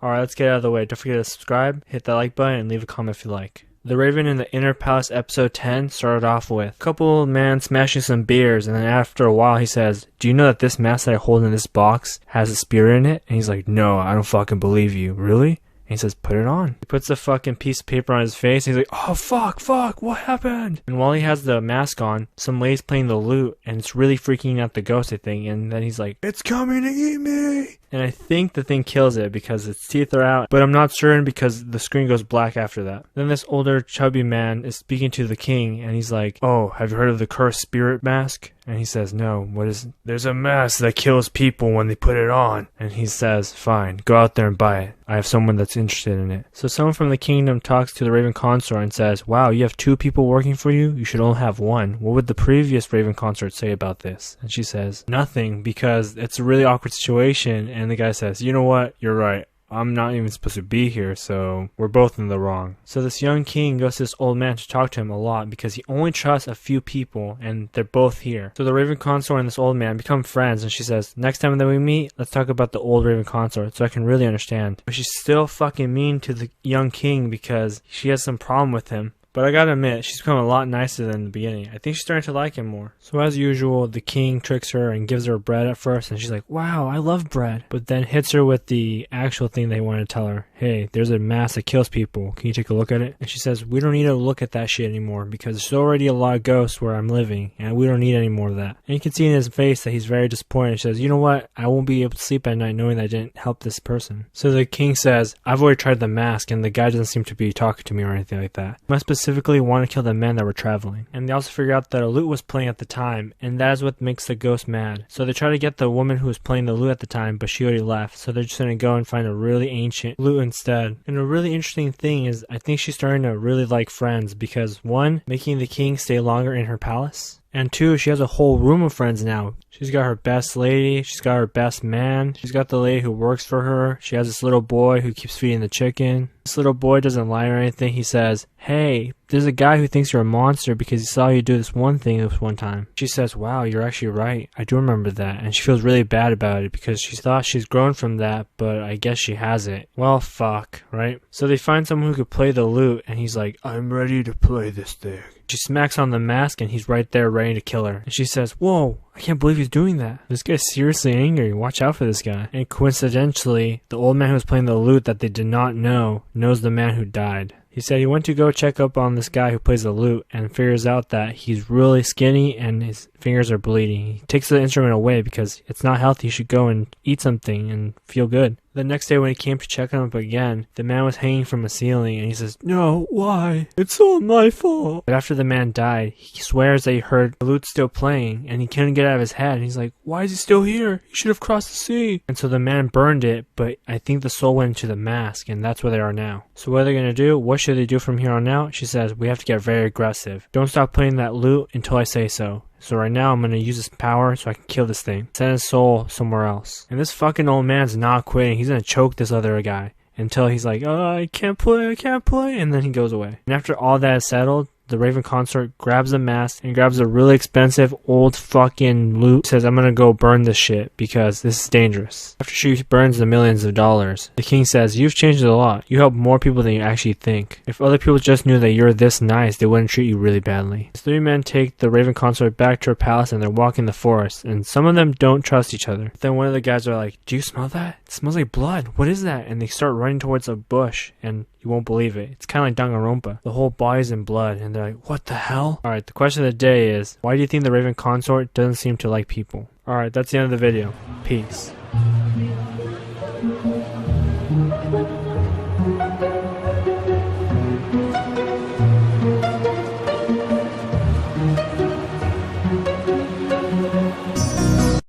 Alright, let's get out of the way. Don't forget to subscribe, hit that like button, and leave a comment if you like. The Raven in the Inner Palace episode 10 started off with a couple man smashing some beers, and then after a while he says, "Do you know that this mask that I hold in this box has a spear in it?" And he's like, "No, I don't fucking believe you." "Really?" And he says, "Put it on." He puts the fucking piece of paper on his face, and he's like, "Oh fuck, what happened?" And while he has the mask on, some lady's playing the lute, and it's really freaking out the ghost, I think. And then he's like, "It's coming to eat me!" And I think the thing kills it because its teeth are out, but I'm not certain because the screen goes black after that. Then this older chubby man is speaking to the king, and he's like, "Oh, have you heard of the cursed spirit mask?" And he says, "No, what is it?" "There's a mask that kills people when they put it on." And he says, "Fine, go out there and buy it. I have someone that's interested in it." So someone from the kingdom talks to the Raven consort and says, "Wow, you have 2 people working for you? You should only have 1. What would the previous Raven consort say about this?" And she says, "Nothing, because it's a really awkward situation." And the guy says, "You know what? You're right. I'm not even supposed to be here, so we're both in the wrong." So this young king goes to this old man to talk to him a lot because he only trusts a few people, and they're both here. So the Raven consort and this old man become friends, and she says, "Next time that we meet, let's talk about the old Raven consort so I can really understand." But she's still fucking mean to the young king because she has some problem with him. But I gotta admit, she's become a lot nicer than in the beginning. I think she's starting to like him more. So as usual, the king tricks her and gives her bread at first, and she's like, "Wow, I love bread." But then hits her with the actual thing they want to tell her. "Hey, there's a mask that kills people. Can you take a look at it?" And she says, "We don't need to look at that shit anymore because there's already a lot of ghosts where I'm living, and we don't need any more of that." And you can see in his face that he's very disappointed. She says, "You know what? I won't be able to sleep at night knowing that I didn't help this person." So the king says, "I've already tried the mask, and the guy doesn't seem to be talking to me or anything like that. I specifically want to kill the men that were traveling." And they also figure out that a lute was playing at the time, and that is what makes the ghost mad. So they try to get the woman who was playing the lute at the time, but she already left. So they're just gonna go and find a really ancient lute instead. And a really interesting thing is, I think she's starting to really like friends because 1, making the king stay longer in her palace, and 2, she has a whole room of friends now. She's got her best lady, she's got her best man, she's got the lady who works for her, she has this little boy who keeps feeding the chicken. This little boy doesn't lie or anything. He says, "Hey, there's a guy who thinks you're a monster because he saw you do this one thing this one time." She says, "Wow, you're actually right. I do remember that." And she feels really bad about it because she thought she's grown from that, but I guess she hasn't. Well, fuck, right? So they find someone who could play the lute, and he's like, "I'm ready to play this thing." She smacks on the mask, and he's right there ready to kill her. And she says, "Whoa, I can't believe he's doing that. This guy's seriously angry. Watch out for this guy." And coincidentally, the old man who was playing the lute that they did not know knows the man who died. He said he went to go check up on this guy who plays the lute and figures out that he's really skinny and his fingers are bleeding. He takes the instrument away because it's not healthy. He should go and eat something and feel good. The next day when he came to check him up again, the man was hanging from a ceiling, and he says, "No, why? It's all my fault." But after the man died, he swears that he heard the lute still playing, and he couldn't get it out of his head. And he's like, "Why is he still here? He should have crossed the sea." And so the man burned it, but I think the soul went into the mask, and that's where they are now. So what are they going to do? What should they do from here on out? She says, "We have to get very aggressive. Don't stop playing that lute until I say so. So right now I'm going to use this power so I can kill this thing. Send his soul somewhere else." And this fucking old man's not quitting. He's going to choke this other guy until he's like, "Oh, I can't play. And then he goes away. And after all that is settled, the Raven consort grabs the mask and grabs a really expensive old fucking lute. Says, "I'm gonna go burn this shit because this is dangerous." After she burns the millions of dollars, the king says, "You've changed a lot. You help more people than you actually think. If other people just knew that you're this nice, they wouldn't treat you really badly." The 3 men take the Raven consort back to her palace, and they're walking the forest, and some of them don't trust each other. But then one of the guys are like, "Do you smell that? It smells like blood. What is that?" And they start running towards a bush, and you won't believe it. It's kind of like Danganronpa. The whole body's in blood, and they're like, "What the hell?" Alright, the question of the day is, why do you think the Raven consort doesn't seem to like people? Alright, that's the end of the video. Peace.